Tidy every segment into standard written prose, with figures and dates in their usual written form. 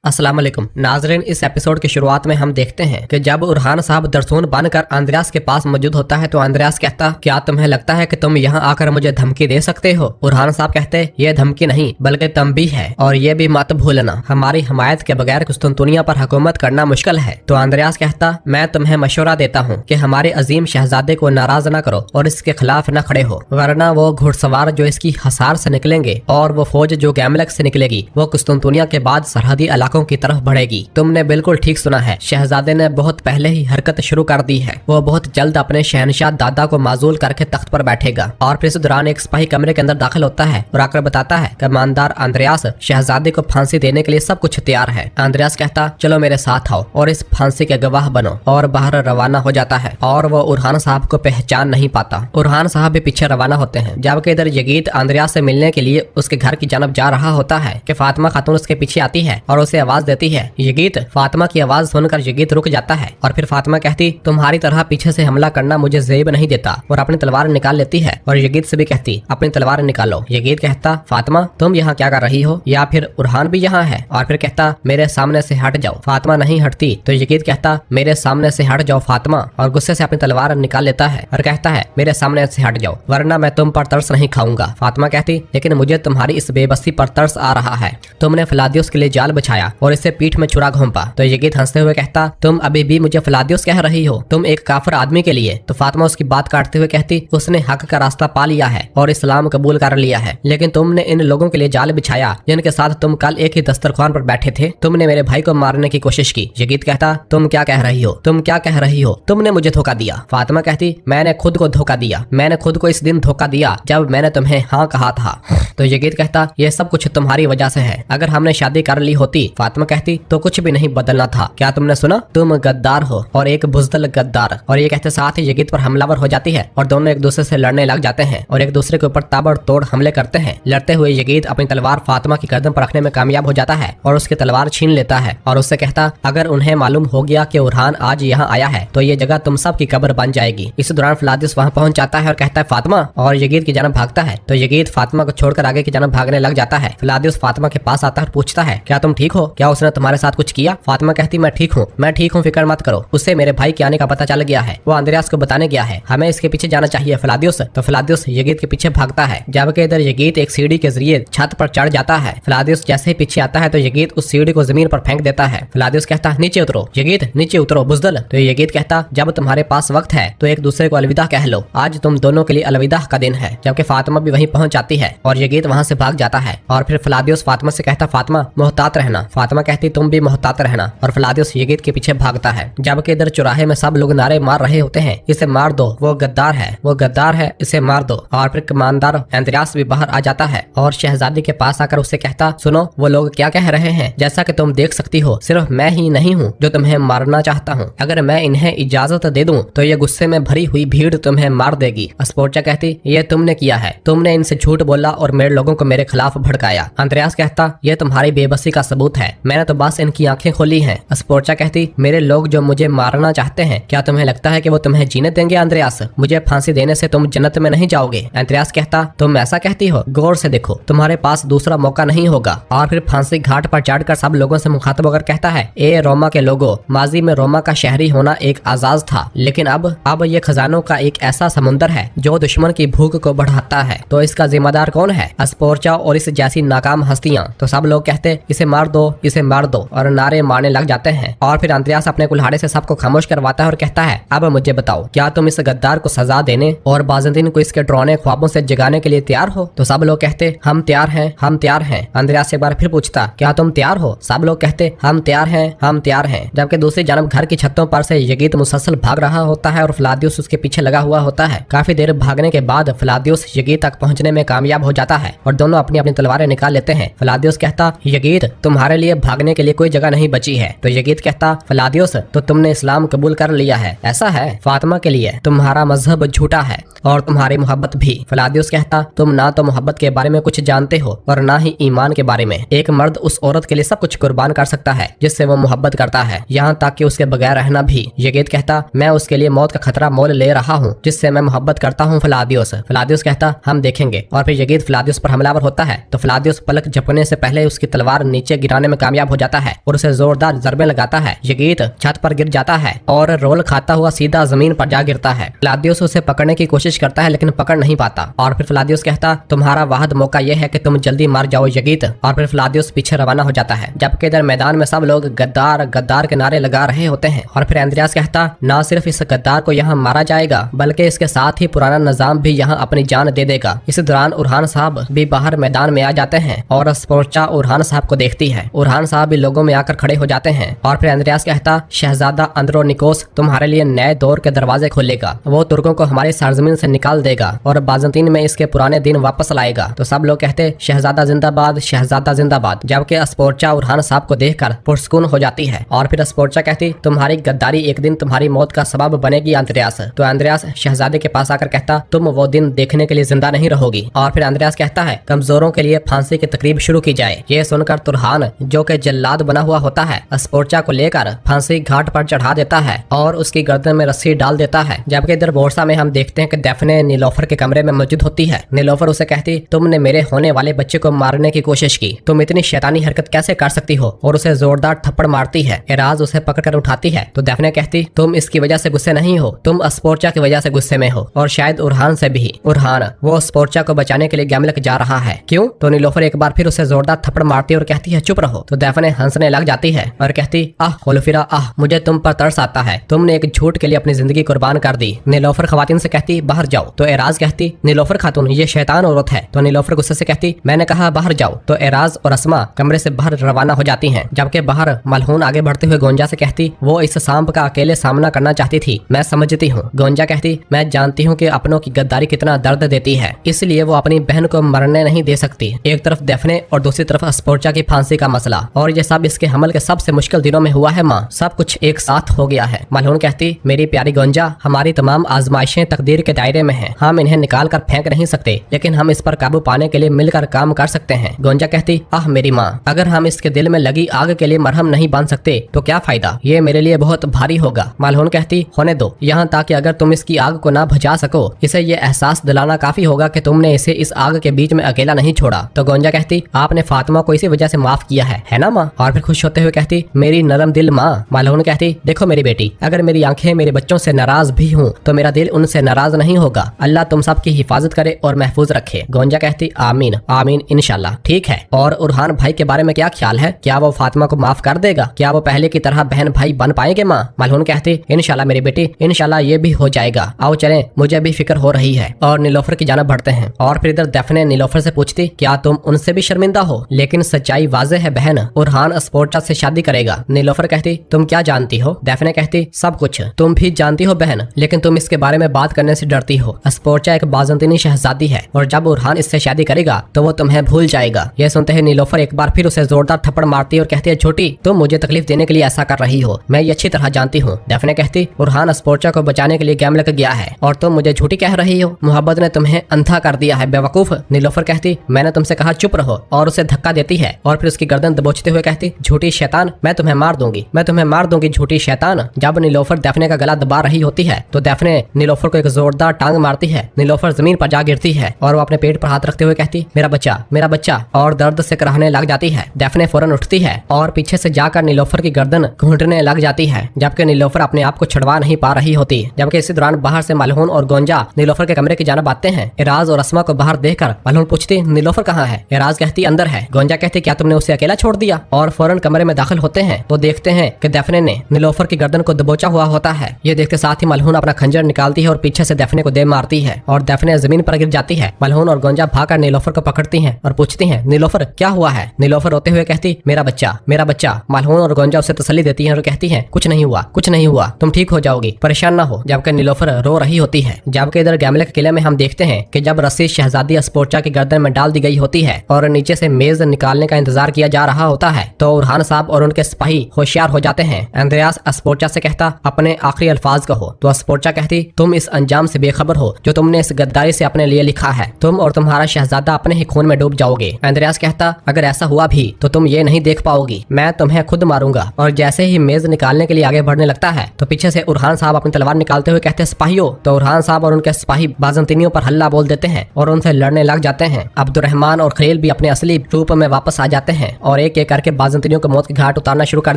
अस्सलाम वालेकुम नाजरीन, इस एपिसोड की शुरुआत में हम देखते हैं कि जब उरहान साहब दरसून बनकर आंद्रियास के पास मौजूद होता है तो आंद्रियास कहता, क्या तुम्हें लगता है कि तुम यहाँ आकर मुझे धमकी दे सकते हो? उरहान साहब कहते, ये धमकी नहीं बल्कि तंबीह है, और ये भी मत भूलना हमारी हिमायत के बगैर कुस्तुनतुनिया पर हुकूमत करना मुश्किल है। तो आंद्रियास कहता, मैं तुम्हें मशवरा देता हूँ कि हमारे अजीम शहजादे को नाराज न करो और इसके खिलाफ न खड़े हो, वरना वो घुड़सवार जो इसकी हसार से निकलेंगे और वो फौज जो गैमलक से निकलेगी वो कुस्तुनतुनिया के बाद सरहदी इलाकों की तरफ बढ़ेगी। तुमने बिल्कुल ठीक सुना है, शहजादे ने बहुत पहले ही हरकत शुरू कर दी है। वो बहुत जल्द अपने शहनशाह दादा को माजूल करके तख्त पर बैठेगा। और फिर इस दौरान एक सिपाही कमरे के अंदर दाखिल होता है और आकर बताता है कि ईमानदार आंद्रियास शहजादे को फांसी देने के लिए सब कुछ तैयार है। आंद्रियास कहता, चलो मेरे साथ आओ और इस फांसी के गवाह बनो, और बाहर रवाना हो जाता है। और वो उरहान साहब को पहचान नहीं पाता। उरहान साहब भी पीछे रवाना होते हैं, जबकि इधर यगीत आंद्रियास से मिलने के लिए उसके घर की जानब जा रहा होता है कि फातिमा खातून उसके पीछे आती है और उसे आवाज देती है। यगीत फातिमा की आवाज सुनकर यगीत रुक जाता है और फिर फातिमा कहती, तुम्हारी तरह पीछे से हमला करना मुझे ज़ेब नहीं देता, और अपनी तलवार निकाल लेती है और यगीत से भी कहती, अपनी तलवार निकालो। यगीत कहता, फातिमा तुम यहाँ क्या कर रही हो, या फिर उरहान भी यहाँ है? और फिर कहता, मेरे सामने से हट जाओ। फातिमा नहीं हटती तो यगीत कहता, मेरे सामने से हट जाओ फातिमा, और गुस्से से अपनी तलवार निकाल लेता है और कहता है, मेरे सामने से हट जाओ वरना मैं तुम पर तरस नहीं खाऊंगा। फातिमा कहती, लेकिन मुझे तुम्हारी इस बेबसी पर तरस आ रहा है। तुमने फलादियुस के लिए जाल बिछाया और इसे पीठ में छुरा घोंपा। तो यगीत हंसते हुए कहता, तुम अभी भी मुझे फलादियुस कह रही हो, तुम एक काफिर आदमी के लिए? तो फातिमा उसकी बात काटते हुए कहती, उसने हक का रास्ता पा लिया है और इस्लाम कबूल कर लिया है, लेकिन तुमने इन लोगों के लिए जाल बिछाया जिनके साथ तुम कल एक ही दस्तरखान पर बैठे थे। तुमने मेरे भाई को मारने की कोशिश की। यगीत कहता, तुम क्या कह रही हो, तुम क्या कह रही हो, तुमने मुझे धोखा दिया। फातिमा कहती, मैंने खुद को धोखा दिया, मैंने खुद को इस दिन धोखा दिया जब मैंने तुम्हें हाँ कहा था। तो यगीत कहता, यह सब कुछ तुम्हारी वजह से है, अगर हमने शादी कर ली होती। फातिमा कहती, तो कुछ भी नहीं बदलना था। क्या तुमने सुना, तुम गद्दार हो और एक बुज़दिल गद्दार। और ये कहते साथ ही यगीत पर हमलावर हो जाती है और दोनों एक दूसरे से लड़ने लग जाते हैं और एक दूसरे के ऊपर ताबड़तोड़ हमले करते हैं। लड़ते हुए यगीत अपनी तलवार फातिमा की गर्दन पर रखने में कामयाब हो जाता है और उसकी तलवार छीन लेता है और उससे कहता, अगर उन्हें मालूम हो गया कि उरहान आज यहाँ आया है तो ये जगह तुम सब की कब्र बन जाएगी। इस दौरान फलादियुस वहाँ पहुँच जाता है और कहता है, फातिमा, और यगीत की जानब भागता है। तो यगीत फातिमा को छोड़कर आगे की जानब भागने लग जाता है। फलादियुस फातिमा के पास आता है और पूछता है, क्या तुम ठीक हो, क्या उसने तुम्हारे साथ कुछ किया? फातिमा कहती, मैं ठीक हूँ, फिक्र मत करो, उससे मेरे भाई के आने का पता चल गया है, वो आंद्रियास को बताने गया है, हमें इसके पीछे जाना चाहिए फलादियुस। तो फलादियुस यगीत के पीछे भागता है, जबकि इधर यगीत एक सीढ़ी के जरिए छत पर चढ़ जाता है। फलादियुस जैसे ही पीछे आता है तो यगीत उस सीढ़ी को जमीन पर फेंक देता है। फलादियुस कहता, नीचे उतरो यगीत, नीचे उतरो बुज़दिल। तो यगीत कहता, जब तुम्हारे पास वक्त है तो एक दूसरे को अलविदा कह लो, आज तुम दोनों के लिए अलविदा का दिन है। जबकि फातिमा भी वहीं पहुंच जाती है और यगीत वहां से भाग जाता है। और फिर फलादियुस फातिमा से कहता, फातिमा मोहतात रहना। फातिमा कहती, तुम भी मोहतात रहना, और फलादियुस यगीत के पीछे भागता है। जबकि इधर चौराहे में सब लोग नारे मार रहे होते हैं, इसे मार दो, वो गद्दार है, वो गद्दार है, इसे मार दो। और फिर कमांडर आंद्रियास भी बाहर आ जाता है और शहजादी के पास आकर उससे कहता, सुनो वो लोग क्या कह रहे हैं, जैसा कि तुम देख सकती हो सिर्फ मैं ही नहीं हूँ जो तुम्हें मारना चाहता हूँ, अगर मैं इन्हें इजाजत दे दूँ तो ये गुस्से में भरी हुई भीड़ तुम्हें मार देगी। स्पोर्चा कहती, ये तुमने किया है, तुमने इनसे झूठ बोला और मेरे लोगों को मेरे खिलाफ भड़काया। आंद्रियास कहता, ये तुम्हारी बेबसी का सबूत है, मैंने तो बस इनकी आंखें खोली हैं। स्पोर्चा कहती, मेरे लोग जो मुझे मारना चाहते हैं, क्या तुम्हें लगता है कि वो तुम्हें जीने देंगे? आंद्रियास, मुझे फांसी देने से तुम जन्नत में नहीं जाओगे। आंद्रियास कहता, तुम ऐसा कहती हो, गौर से देखो, तुम्हारे पास दूसरा मौका नहीं होगा। और फिर फांसी घाट पर चढ़कर सब लोगों से मुखातब होकर कहता है, ए रोमा के लोगों, माजी में रोमा का शहरी होना एक आजाज था, लेकिन अब ये खजानों का एक ऐसा समुंदर है जो दुश्मन की भूख को बढ़ाता है, तो इसका जिम्मेदार कौन है? स्पोर्चा और इस जैसी नाकाम हस्तियां। तो सब लोग कहते, इसे मार दो, इसे मार दो, और नारे मारने लग जाते हैं। और फिर आंद्रियास अपने कुल्हाड़े से सबको खामोश करवाता है और कहता है, अब मुझे बताओ, क्या तुम इस गद्दार को सजा देने और बाज़िंदीन को इसके डरावने ख्वाबों से जगाने के लिए तैयार हो? तो सब लोग कहते, हम तैयार हैं, हम तैयार हैं। आंद्रियास एक बार फिर पूछता, क्या तुम तैयार हो? सब लोग कहते, हम तैयार हैं, हम तैयार हैं। जबकि दूसरी जानब घर की छतों पर से यगीत मुसलसल भाग रहा होता है और फलादियुस उसके पीछे लगा हुआ होता है। काफी देर भागने के बाद फलादियुस यगीत तक पहुंचने में कामयाब हो जाता है और दोनों अपनी अपनी तलवारें निकाल लेते हैं। फलादियुस कहता, यगीत, तुम्हारे लिए भागने के लिए कोई जगह नहीं बची है। तो यगीत कहता, फलादियुस, तो तुमने इस्लाम कबूल कर लिया है, ऐसा है? फातिमा के लिए तुम्हारा मजहब झूठा है और तुम्हारी मोहब्बत भी। फलादियुस कहता, तुम ना तो मोहब्बत के बारे में कुछ जानते हो और ना ही ईमान के बारे में। एक मर्द उस औरत के लिए सब कुछ कुर्बान कर सकता है जिससे वो मोहब्बत करता है, यहाँ तक कि उसके बगैर रहना भी। यगीत कहता, मैं उसके लिए मौत का खतरा मोल ले रहा हूँ जिससे मैं मोहब्बत करता हूँ फलादियुस। फलादियुस कहता, हम देखेंगे। और फिर यगीत फलादियुस पर हमलावर होता है तो फलादियुस पलक झपकने से पहले उसकी तलवार नीचे गिराने में कामयाब हो जाता है और उसे जोरदार जरबे लगाता है। यगीत छत पर गिर जाता है और रोल खाता हुआ सीधा जमीन पर जा गिरता है। फ्लादियोस उसे पकड़ने की कोशिश करता है लेकिन पकड़ नहीं पाता और फिर फ्लादियोस कहता, तुम्हारा वाहद मौका यह है कि तुम जल्दी मार जाओ यगीत। और फिर फ्लादियोस पीछे रवाना हो जाता है, जबकि इधर मैदान में सब लोग गद्दार गद्दार के नारे लगा रहे होते हैं। और फिर एंद्रियास कहता, ना सिर्फ इस गद्दार को यहाँ मारा जाएगा बल्कि इसके साथ ही पुराना निजाम भी यहाँ अपनी जान दे देगा। इस दौरान उरहान साहब भी बाहर मैदान में आ जाते हैं और स्पोर्चा उरहान साहब को देखती है। उरहान साहब भी लोगों में आकर खड़े हो जाते हैं। और फिर एंद्रियास कहता, शहजादा अंद्रोनिकोस तुम्हारे लिए नए दौर के दरवाजे खोलेगा, वो तुर्कों को हमारी सरजमीन से निकाल देगा और बाज़ंतीन में इसके पुराने दिन वापस लाएगा। तो सब लोग कहते, शहजादा जिंदाबाद, शहजादा जिंदाबाद, जबकि स्पोर्चा उरहान साहब को देखकर पुरस्कून हो जाती है। और फिर स्पोर्चा कहती, तुम्हारी गद्दारी एक दिन तुम्हारी मौत का सबब बनेगी एंद्रियास। तो एंद्रियास शहजादे के पास आकर कहता, तुम वो दिन देखने के लिए जिंदा नहीं रहोगी। और फिर एंद्रियास कहता है, कमजोरों के लिए फांसी की तकरीब शुरू की जाए। ये सुनकर तुरहान जो कि जल्लाद बना हुआ होता है स्पोर्चा को लेकर फांसी घाट पर चढ़ा देता है और उसकी गर्दन में रस्सी डाल देता है। जबकि इधर बोर्सा में हम देखते हैं कि डेफने नीलोफर के कमरे में मौजूद होती है। नीलोफर उसे कहती, तुमने मेरे होने वाले बच्चे को मारने की कोशिश की, तुम इतनी शैतानी हरकत कैसे कर सकती हो, और उसे जोरदार थप्पड़ मारती है। एराज उसे पकड़कर उठाती है तो डेफने कहती, तुम इसकी वजह से गुस्से नहीं हो, तुम स्पोर्चा की वजह से गुस्से में हो और शायद उरहान से भी। उरहान वो स्पोर्चा को बचाने के लिए गैमलक जा रहा है, क्यों? तो नीलोफर एक बार फिर उसे जोरदार थप्पड़ मारती है और कहती है, चुप रहो। तो डेफने हंसने लग जाती है और कहती, आह होलोफिरा आह, मुझे तुम पर तरस आता है, तुमने एक झूठ के लिए अपनी जिंदगी कुर्बान कर दी। नीलोफर खवातीन से कहती, बाहर जाओ। तो एराज कहती, नीलोफर खातून ये शैतान औरत है। तो नीलोफर गुस्से से कहती, मैंने कहा बाहर जाओ। तो एराज और अस्मा कमरे से बाहर रवाना हो जाती हैं, जबकि बाहर मलहून आगे बढ़ते हुए गोंजा से कहती, वो इस सांप का अकेले सामना करना चाहती थी, मैं समझती हूँ। गोंजा कहती, मैं जानती हूँ कि अपनों की गद्दारी कितना दर्द देती है, इसलिए वो अपनी बहन को मरने नहीं दे सकती। एक तरफ डेफने और दूसरी तरफ स्पोर्चा की फांसी का मसला, और ये सब इसके हमल के सबसे मुश्किल दिनों में हुआ है माँ, सब कुछ एक साथ हो गया है। मलहून कहती, मेरी प्यारी गोंजा, हमारी तमाम आजमाइशें तकदीर के दायरे में हैं, हम इन्हें निकाल कर फेंक नहीं सकते, लेकिन हम इस पर काबू पाने के लिए मिलकर काम कर सकते हैं। गोंजा कहती, आह मेरी माँ, अगर हम इसके दिल में लगी आग के लिए मरहम नहीं बांध सकते तो क्या फायदा, ये मेरे लिए बहुत भारी होगा। मलहून कहती, होने दो, यहाँ ताकि अगर तुम इसकी आग को ना बुझा सको, इसे ये एहसास दिलाना काफी होगा कि तुमने इसे इस आग के बीच में अकेला नहीं छोड़ा। तो गोंजा कहती, आपने फातिमा को इसी वजह से माफ किया है ना माँ? और फिर खुश होते हुए कहती, मेरी नरम दिल माँ। मलहून कहती, देखो मेरी बेटी, अगर मेरी आंखें मेरे बच्चों से नाराज भी हूँ तो मेरा दिल उनसे नाराज नहीं होगा। अल्लाह तुम सब की हिफाजत करे और महफूज रखे। गोंजा कहती, आमीन आमीन इंशाल्लाह। ठीक है, और उरहान भाई के बारे में क्या ख्याल है, क्या वो फातिमा को माफ कर देगा, क्या वो पहले की तरह बहन भाई बन पाएंगे माँ? मलहून कहती, इंशाल्लाह मेरी बेटी, इंशाल्लाह ये भी हो जाएगा, आओ चलें, मुझे भी फिक्र हो रही है। और नीलोफर की जानिब बढ़ते हैं। और फिर इधर डेफने नीलोफर से पूछती, क्या तुम उनसे भी शर्मिंदा हो? लेकिन सच्चाई वाज़ेह है बहन, उरहान स्पोर्चा से शादी करेगा। नीलोफर कहती, तुम क्या जानती हो? डेफने कहती, सब कुछ। तुम भी जानती हो बहन, लेकिन तुम इसके बारे में बात करने से डरती हो। स्पोर्चा एक बाज़ंतीनी शहजादी है और जब उरहान इससे शादी करेगा तो वो तुम्हें भूल जाएगा। यह सुनते ही नीलोफर एक बार फिर उसे जोरदार थप्पड़ मारती है और कहती है, छोटी, तुम मुझे तकलीफ देने के लिए ऐसा कर रही हो, मैं ये अच्छी तरह जानती हूँ। डेफने कहती, उरहान स्पोर्चा को बचाने के लिए गैमलक गया है और तुम मुझे झूठी कह रही हो, मोहब्बत ने तुम्हें अंधा कर दिया है बेवकूफ। नीलोफर कहती, मैंने तुमसे कहा चुप रहो, और उसे धक्का देती है और फिर उसकी गर्दन दबोचते हुए कहती, झूठी शैतान, मैं तुम्हें मार दूंगी, मैं तुम्हें मार दूंगी झूठी शैतान। जब नीलोफर डेफने का गला दबा रही होती है तो डेफने नीलोफर को एक जोरदार टांग मारती है। नीलोफर जमीन पर जा गिरती है और वो अपने पेट पर हाथ रखते हुए कहती, मेरा बच्चा, मेरा बच्चा, और दर्द से कराहने लग जाती है। डेफने फौरन उठती है और पीछे से जाकर नीलोफर की गर्दन घूंटने लग जाती है, जबकि नीलोफर अपने आप को छुड़वा नहीं पा रही होती। जबकि इसी दौरान बाहर से मलहून और गोंजा नीलोफर के कमरे की जानिब आते हैं। एराज और अस्मा को बाहर देखकर मलहून पूछती, नीलोफर कहाँ है? एराज कहती, अंदर है। गोंजा कहती, क्या तुमने उसे अकेला छोड़ दिया? और फौरन कमरे में दाखिल होते हैं तो देखते हैं कि डेफने ने नीलोफर की गर्दन को दबोचा हुआ होता है। ये देखते साथ ही मलहून अपना खंजर निकालती है और पीछे से डेफने को दे मारती है और डेफने जमीन पर गिर जाती है। मलहून और गोंजा भागकर नीलोफर को पकड़ती हैं और पूछती हैं, नीलोफर क्या हुआ है? नीलोफर रोते हुए कहती, मेरा बच्चा, मेरा बच्चा। मलहून और गोंजा उसे तसल्ली देती हैं और कहती हैं, कुछ नहीं हुआ, कुछ नहीं हुआ, तुम ठीक हो जाओगी, परेशान ना हो। जबकि नीलोफर रो रही होती है। जबकि इधर गैमलक किले में हम देखते हैं कि जब रस्सी शहजादी स्पोर्चा की गर्दन में डाल दी गई होती है और नीचे से मेज निकालने का इंतजार किया जा रहा होता है तो उरहान साहब और उनके सिपाही होशियार हो जाते हैं। एंद्रियास स्पोर्चा से कहता, अपने आखिरी अल्फाज कहो। तो स्पोर्चा कहती, तुम इस अंजाम से बेखबर हो जो तुमने इस गद्दारी से अपने लिए लिखा है, तुम और तुम्हारा शहजादा अपने ही खून में डूब जाओगे। एंद्रियास कहता, अगर ऐसा हुआ भी तो तुम ये नहीं देख पाओगी, मैं तुम्हें खुद मारूंगा। और जैसे ही मेज निकालने के लिए आगे बढ़ने लगता है तो पीछे से उरहान साहब अपनी तलवार निकालते हुए कहते, सिपाहियों। तो उरहान साहब और उनके सिपाही बाज़ंतीनियों पर हल्ला बोल देते हैं और उनसे लड़ने लग जाते हैं। अब्दुर्रहमान और खलील भी अपने असली रूप में वापस आ जाते हैं और और एक एक करके बाजंतरियों को मौत के घाट उतारना शुरू कर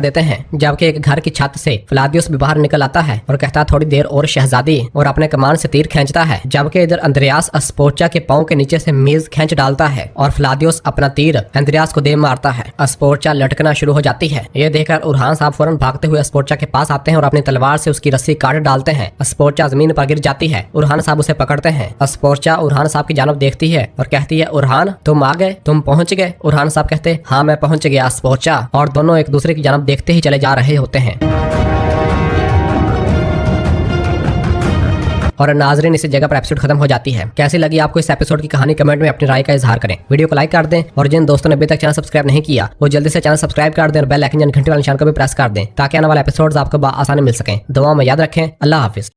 देते हैं। जबकि एक घर की छत से फ्लादियोस भी बाहर निकल आता है और कहता है थोड़ी देर और शहजादी, और अपने कमान से तीर खींचता है। जबकि इधर अंद्रयास अस्पोर्चा के पांव के नीचे से मेज खींच डालता है और फ्लादियोस अपना तीर अंद्रयास को दे मारता है। अस्पोर्चा लटकना शुरू हो जाती है। ये देखकर उरहान साहब फौरन भागते हुए अस्पोर्चा के पास आते हैं और अपनी तलवार से उसकी रस्सी काट डालते हैं। अस्पोर्चा जमीन पर गिर जाती है। उरहान साहब उसे पकड़ते हैं। अस्पोर्चा उरहान साहब की जानब देखती है और कहती है उरहान तुम आ गए, तुम पहुंच गए। उरहान साहब कहते हाँ मैं पहुंच गया अस्पोर्चा, और दोनों एक दूसरे की जानब देखते ही चले जा रहे होते हैं। और नाजरीन इसी जगह पर एपिसोड खत्म हो जाती है। कैसी लगी आपको इस एपिसोड की कहानी, कमेंट में अपनी राय का इजहार करें। वीडियो को लाइक कर दें और जिन दोस्तों ने अभी तक चैनल सब्सक्राइब नहीं किया वो जल्दी से चैनल सब्सक्राइब कर दें और बेल आइकन घंटी वाले निशान को भी प्रेस कर दें ताकि आने वाले एपिसोड्स आपको आसानी मिल सकें। दुआ में याद रखें। अल्लाह हाफिज।